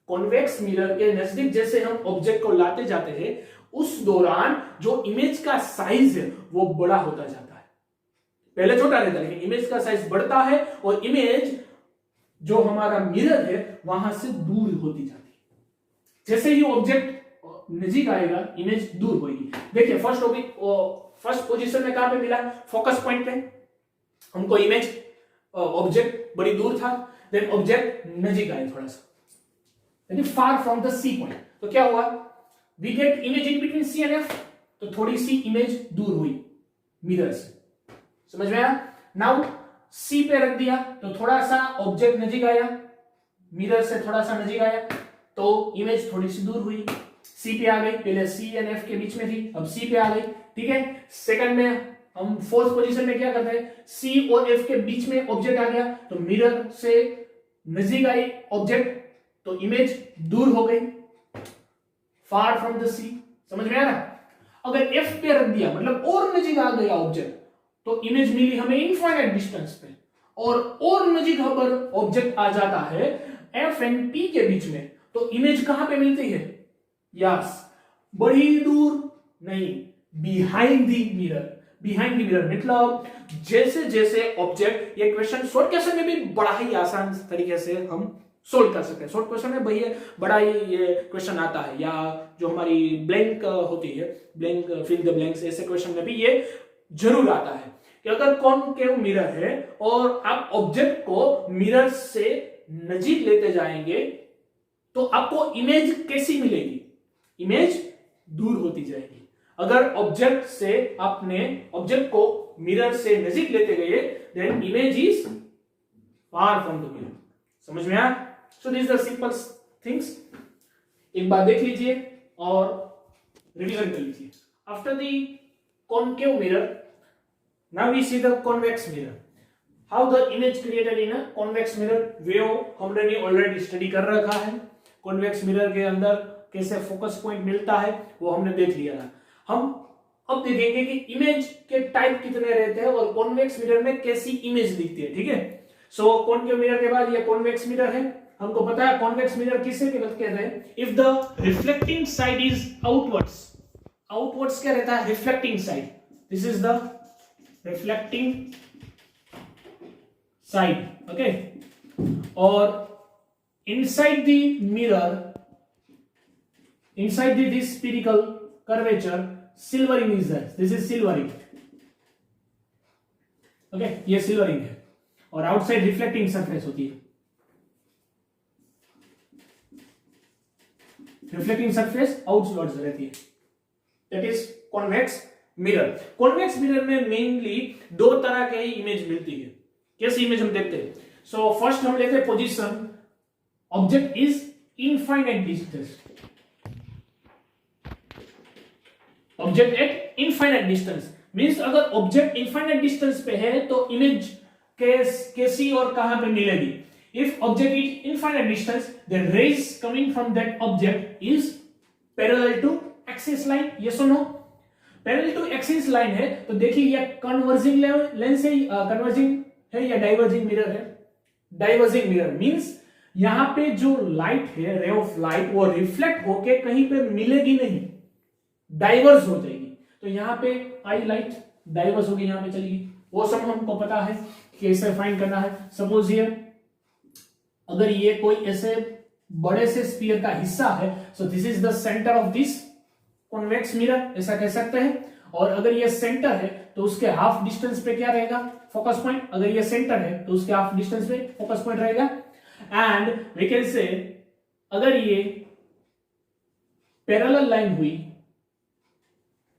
Speaker 1: कॉन्वेक्स मिरर के नजदीक जैसे हम ऑब्जेक्ट को लाते जाते हैं, उस दौरान जो इमेज का साइज है वो बड़ा होता जाता है। पहले छोटा रहता है लेकिन इमेज का साइज बढ़ता है और इमेज जो हमारा मिरर है वहां से दूर होती जाती है। जैसे ही ऑब्जेक्ट नजीक आएगा इमेज दूर होगी। देखिए फर्स्ट पोजीशन में कहां पे मिला? फोकस पॉइंट पे। हमको इमेज ऑब्जेक्ट बड़ी दूर था, देन ऑब्जेक्ट नजीक आया थोड़ा सा, यानी far from the C point. तो क्या हुआ? We get image in between C and F, तो थोड़ी सी इमेज दूर हुई मिरर से। समझ में आया? नाउ सी पे रख दिया तो थोड़ा सा ऑब्जेक्ट नजीक आया, मिरर से थोड़ा सा नजीक आया तो इमेज थोड़ी सी दूर हुई। सी पे आ गई, पहले सी एंड एफ के बीच में थी, अब सी पे आ गई। ठीक है, सेकंड में हम फोर्थ पोजीशन में क्या करते हैं? सी और एफ के बीच में ऑब्जेक्ट आ गया तो मिरर से नजीक आई ऑब्जेक्ट तो इमेज दूर हो गई, फार फ्रॉम द सी। समझ में आ रहा? अगर एफ पे रख दिया मतलब और नजीक आ गया ऑब्जेक्ट तो इमेज मिली हमें इनफाइनाइट डिस्टेंस पे, और नजीक अगर ऑब्जेक्ट आ जाता है एफ एंड पी के बीच में तो इमेज कहां पे मिलती है? यस, बड़ी दूर नहीं, behind the mirror. Behind the mirror मतलब जैसे जैसे ऑब्जेक्ट, ये क्वेश्चन शॉर्ट क्वेश्चन में भी बड़ा ही आसान तरीके से हम सोल्व कर सकते हैं। शॉर्ट क्वेश्चन में भैया बड़ा ही ये क्वेश्चन आता है, या जो हमारी ब्लैंक होती है, ब्लैंक फिल द ब्लैंक्स, ऐसे क्वेश्चन में भी ये जरूर आता है कि अगर कॉनकेव मिरर है और आप ऑब्जेक्ट को मिरर से नजीक लेते जाएंगे तो आपको इमेज कैसी मिलेगी? इमेज दूर होती जाएगी। अगर ऑब्जेक्ट को मिरर से नजीक लेते गए then image is far from the mirror. समझ में आया? So this the simple things. एक बार देख लीजिए और रिवीजन कर लीजिए। After the concave mirror, now we see the convex mirror. How the image created in a convex mirror? वो हमने ऑलरेडी स्टडी कर रखा है। कॉन्वेक्स मिरर के अंदर कैसे फोकस पॉइंट मिलता है वो हमने देख लिया था। हम अब देखेंगे कि इमेज के टाइप कितने रहते हैं और कॉन्वेक्स मिरर में कैसी इमेज दिखती है। ठीक है, सो कॉनकेव मिरर के बाद ये कॉन्वेक्स मिरर है। हमको पता है कॉन्वेक्स मिरर किससे कहते हैं? If the reflecting side is outwards क्या रहता है? Reflecting side. This is the reflecting side, okay. और inside the mirror, inside this spherical curvature, silvering is there. This is silvering, okay, ये silvering है। और आउटसाइड रिफ्लेक्टिंग सरफेस होती है। Reflecting surface outwards रहती है, that is convex mirror. Convex mirror में mainly दो तरह के इमेज मिलती है। कैसी इमेज हम देखते हैं? सो फर्स्ट हम लेते हैं position, object is infinite distance, object at infinite distance means अगर ऑब्जेक्ट इनफाइनाइट डिस्टेंस पे है तो इमेज कैसी और कहां पे मिलेगी? If object is infinite distance then rays coming from that object is parallel to axis line. Yes और no? Parallel to axis line है तो देखिए ये कन्वर्जिंग लेंस है, कन्वर्जिंग है या डाइवर्जिंग मिरर है? डाइवर्जिंग मिरर मींस यहां पे जो लाइट है, रे ऑफ लाइट, वो रिफ्लेक्ट होके कहीं पे मिलेगी नहीं, डाइवर्स हो जाएगी। तो यहां पे आई लाइट डाइवर्स होगी, यहां पे चलेगी। वो सब हमको पता है कैसे फाइंड करना है। सपोज ये अगर ये कोई ऐसे बड़े से स्फीयर का हिस्सा है, सो this is the centre of this convex mirror, ऐसा कह सकते हैं। और अगर ये सेंटर है तो उसके हाफ डिस्टेंस पे क्या रहेगा? Focus point. अगर ये सेंटर है तो उसके हाफ डिस्टेंस पे फोकस पॉइंट रहेगा। एंड वी कैन से अगर ये पैरेलल लाइन हुई,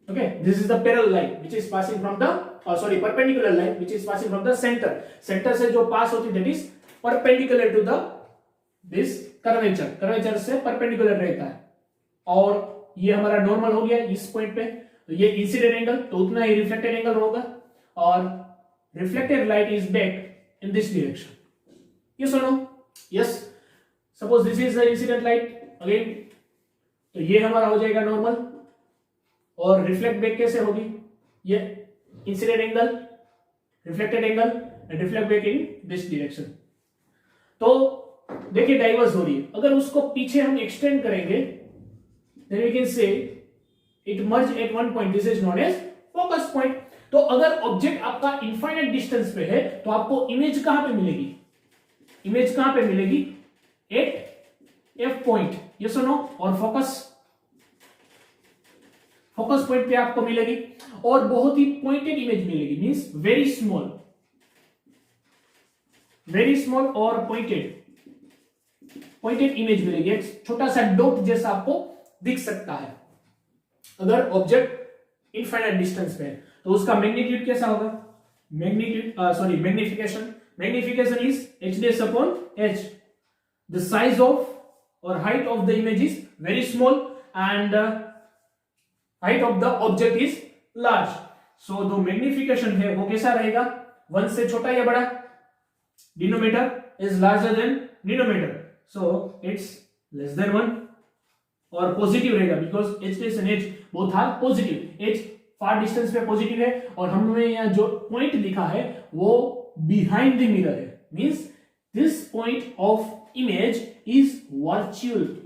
Speaker 1: okay, this is the parallel line which is passing from the perpendicular line which is passing from the centre. Centre से जो पास होती है that is perpendicular to the this curvature, curvature से perpendicular रहता है। और ये हमारा नॉर्मल हो गया इस पॉइंट पे, तो ये इंसिडेंट एंगल, तो उतना ही रिफ्लेक्टेड एंगल होगा, और reflected light is back in this direction. Yes और no? Yes. Suppose this is the incident light again, तो ये हमारा हो जाएगा नॉर्मल, और रिफ्लेक्ट बैक कैसे होगी, ये incident angle, reflected angle and reflect back in this direction. तो देखिए डाइवर्स हो रही है, अगर उसको पीछे हम एक्सटेंड करेंगे then we can say it merge at one point, this is known as focus point। तो अगर ऑब्जेक्ट आपका इनफाइनाइट डिस्टेंस पे है तो आपको इमेज कहां पे मिलेगी, इमेज कहां पे मिलेगी, एट एफ पॉइंट, यस और नो? और फोकस पॉइंट पे आपको मिलेगी, और बहुत ही पॉइंटेड इमेज मिलेगी, मींस वेरी स्मॉल और पॉइंटेड इमेज मिलेगी, एक छोटा सा डॉट जैसा आपको दिख सकता है अगर ऑब्जेक्ट इनफाइनाइट डिस्टेंस पे है। तो उसका मैग्नीट्यूड कैसा होगा, magnification is h dash upon h, the size of or height of the image is very small and height of the object is large, so जो मैग्निफिकेशन है वो कैसा रहेगा, 1 से छोटा या बड़ा, denominator is larger than denominator, so it's less than 1, और पॉजिटिव रहेगा because h dash and h both are positive, h far distance पे पॉजिटिव है, और हमने यहाँ जो पॉइंट लिखा है वो बिहाइंड द मिरर है, means this point of image is virtual.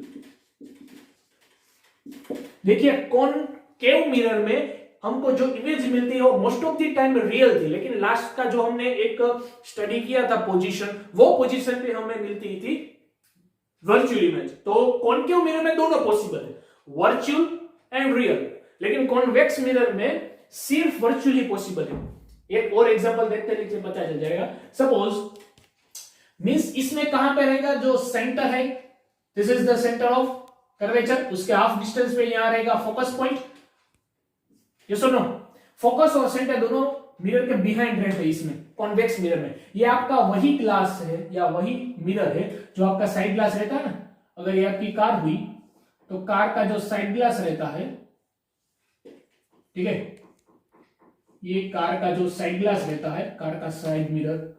Speaker 1: देखिए कॉनकेव मिरर में हमको जो इमेज मिलती है वो most of the time real थी, लेकिन लास्ट का जो हमने एक स्टडी किया था पोजीशन, वो पोजीशन पे हमें मिलती थी वर्चुअल इमेज। तो कॉनकेव मिरर में दोनों पॉसिबल है, वर्चुअल एंड रियल, लेकिन कॉन्वेक्स मिरर में सिर्फ वर्चुअल ही पॉसिबल है। एक और एग्जांपल देखते हैं, लेकिन पता चल जाएगा। सपोज मींस इसमें कहां पे रहेगा, जो सेंटर है, this is the centre of curvature, उसके हाफ डिस्टेंस पे यहां रहेगा फोकस पॉइंट, यस और नो? फोकस और सेंटर दोनों मिरर के बिहाइंड रहते हैं इसमें, कॉन्वेक्स मिरर में। ये आपका वही ग्लास है या वही मिरर है जो आपका साइड ग्लास रहता है ना, अगर ये आपकी कार हुई तो कार का जो साइड ग्लास रहता है, ठीक है, ये कार का जो साइड ग्लास रहता है, कार का साइड मिरर,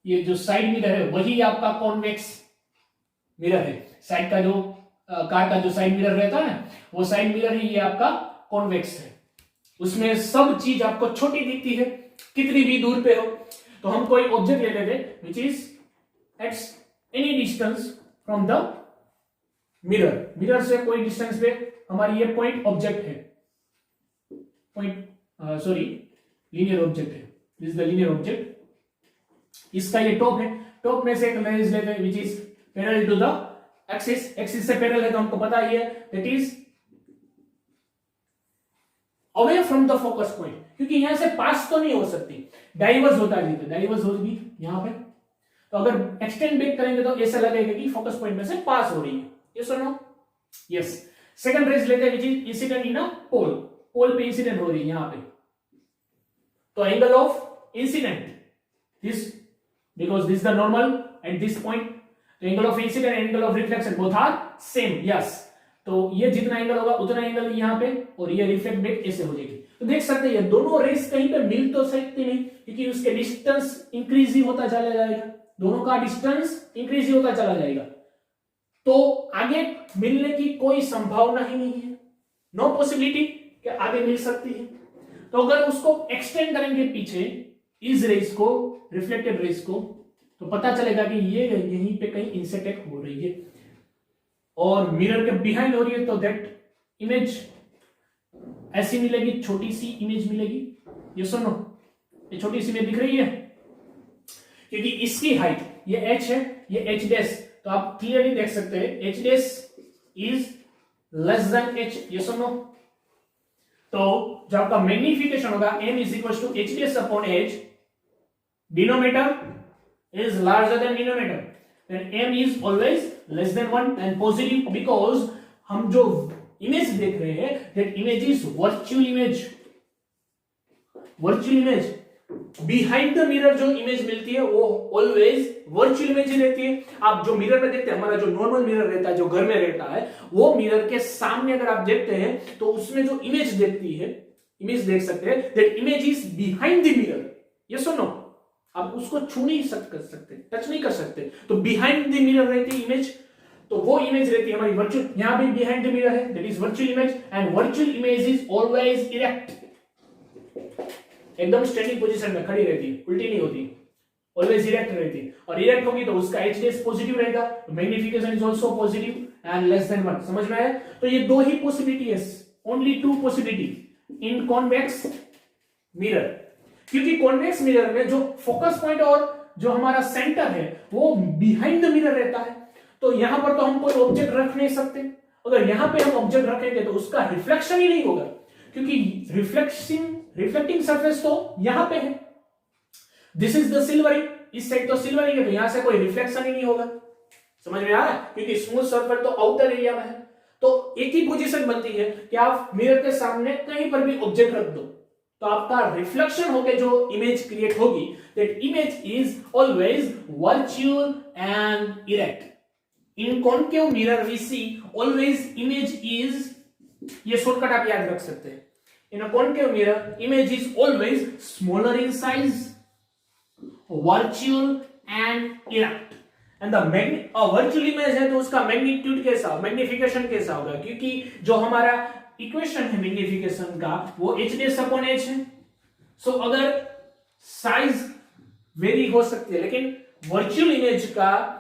Speaker 1: ये जो साइड मिरर है वही आपका कॉन्वेक्स मिरर है। साइड का जो कार का जो साइड मिरर रहता है वो साइड मिरर ही ये आपका कॉन्वेक्स है, उसमें सब चीज आपको छोटी दिखती है कितनी भी दूर पे हो। तो हम कोई ऑब्जेक्ट ले लेते हैं which is at any distance from the mirror, mirror से कोई डिस्टेंस पे हमारी ये पॉइंट ऑब्जेक्ट है, लीनियर ऑब्जेक्ट है, this is the linear object. इसका ये टॉप है, टॉप में से एक रेंज लेते हैं which is parallel to the axis, axis से पैरेलल है तो हमको पता ही है that is away from the focus point, क्योंकि यहां से पास तो नहीं हो सकती, डाइवर्स होता है, डाइवर्स होगी यहां पे। तो अगर एक्सटेंड बैक करेंगे तो ऐसा लगेगा कि फोकस पॉइंट में से पास हो रही है, यस और नो? यस। सेकंड रेज लेते हैं which is incident in a पोल, पोल पे इंसिडेंट हो रही है यहां पे, तो angle of incident this, because this the normal at this point, तो angle of incident angle of reflection both are same, yes. तो ये जितना एंगल होगा उतना एंगल यहां पे, और ये रिफ्लेक्ट बैक ऐसे हो जाएगी। तो देख सकते हैं दोनों रेस कहीं पे मिल तो सकती नहीं, क्योंकि उसके डिस्टेंस इंक्रीज ही होता चला जाएगा, दोनों का डिस्टेंस इंक्रीज ही होता चला जाएगा, तो आगे मिलने की कोई संभावना ही नहीं है, नो पॉसिबिलिटी कि आगे मिल सकती है। तो अगर उसको एक्सटेंड करेंगे पीछे इस रेस को, रिफ्लेक्टेड रेस को, तो पता चलेगा कि ये यहीं पे कहीं इंसेक्ट हो रही है और मिरर के बिहाइंड हो रही है, तो दैट इमेज ऐसी मिलेगी, छोटी सी इमेज मिलेगी, ये सुनो, ये छोटी सी इमेज दिख रही है क्योंकि इसकी हाइट ये h है, ये h डैश, तो आप क्लियरली देख सकते हैं h dash is less than h, ये सुनो। तो जो आपका मैग्निफिकेशन होगा m is equal to h dash upon h, denominator is larger than denominator, then m is always less than 1 and positive, because हम जो इमेज देख रहे हैं that image is virtual image, virtual image, behind the mirror जो image मिलती है वो always virtual image ही रहती है। आप जो मिरर में देखते हैं, हमारा जो नॉर्मल मिरर रहता है जो घर में रहता है, वो मिरर के सामने अगर आप देखते हैं तो उसमें जो इमेज देखती है, इमेज देख सकते हैं, that image is behind the mirror. Yes और नो? आप उसको छू नहीं कर सकते, टच नहीं कर सकते, तो बिहाइंड द मिरर रहती है इमेज, तो वो इमेज रहती है हमारी वर्चुअल। यहां भी बिहाइंड द मिरर है, that is virtual image, and virtual image is always erect, एकदम स्टैंडिंग पोजीशन में खड़ी रहती है, उल्टी नहीं होती, ऑलवेज इरेक्ट रहती है। और इरेक्ट होगी तो उसका एचडीएस पॉजिटिव रहेगा, magnification is also positive and less than 1। समझ में आया? तो ये दो ही पॉसिबिलिटी है, only to possibility in convex mirror, क्योंकि कॉन्वेक्स मिरर में जो फोकस पॉइंट और जो हमारा सेंटर है वो बिहाइंड द मिरर रहता है। तो यहां पर तो हम कोई ऑब्जेक्ट रख नहीं सकते, अगर यहां पे हम ऑब्जेक्ट रखेंगे तो उसका रिफ्लेक्शन ही नहीं होगा, क्योंकि रिफ्लेक्टिंग सरफेस तो यहां पे है, दिस इज द सिल्वरिंग, इस साइड तो सिल्वरिंग है, तो यहां से कोई रिफ्लेक्शन ही नहीं होगा। समझ में आ रहा है? क्योंकि स्मूथ सरफेस तो आउटर एरिया में है। तो एक ही पोजीशन बनती है कि आप मिरर के सामने कहीं पर भी ऑब्जेक्ट रख दो तो आपका रिफ्लेक्शन होकर जो इमेज क्रिएट होगी, that image is always virtual and erect. In concave mirror we see always image is, ये शॉर्टकट आप याद रख सकते हैं, in a concave mirror image is always smaller in size, virtual and erect, and the virtual image है तो उसका magnitude कैसा, मैग्निफिकेशन कैसा होगा, क्योंकि जो हमारा इक्वेशन है मैग्निफिकेशन का वो h/h है। सो अगर साइज वेरी हो सकती है, लेकिन वर्चुअल इमेज का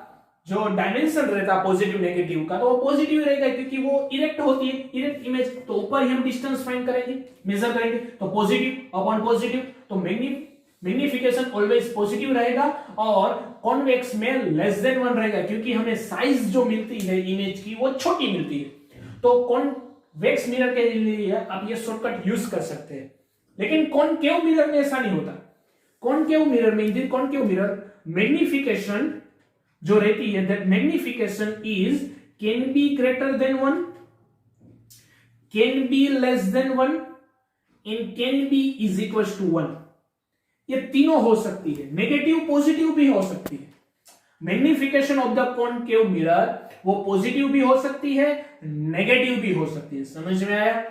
Speaker 1: जो डायमेंशन रहता है पॉजिटिव नेगेटिव का, तो वो पॉजिटिव रहेगा क्योंकि वो इरेक्ट होती है, इरेक्ट इमेज, तो ऊपर ही हम डिस्टेंस फाइंड करेंगे, मेजर करेंगे, तो पॉजिटिव अपॉन पॉजिटिव, तो मैग्निफिकेशन ऑलवेज पॉजिटिव रहेगा, और कॉन्वेक्स में लेस देन 1 रहेगा, क्योंकि हमें साइज जो मिलती है इमेज की वो छोटी मिलती है। तो कॉन्वेक्स मिरर के लिए आप ये शॉर्टकट यूज कर सकते हैं, लेकिन कॉनकेव मिरर में ऐसा नहीं होता। कॉनकेव मिरर में, कॉनकेव मिरर मैग्निफिकेशन जो रहती है, that magnification is can be greater than 1, can be less than 1 and can be is equal to 1। ये तीनों हो सकती है, नेगेटिव पॉजिटिव भी हो सकती है। Magnification of the concave mirror वो पॉजिटिव भी हो सकती है, नेगेटिव भी हो सकती है। समझ में आया?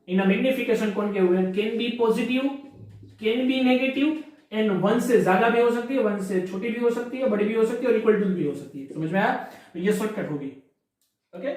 Speaker 1: In a magnification concave mirror can be positive, can be negative, and 1 से ज्यादा भी हो सकती है, 1 से छोटी भी हो सकती है, बड़ी भी हो सकती है, और इक्वल टू भी हो सकती है। समझ में आया? तो ये शॉर्टकट होगी। ओके।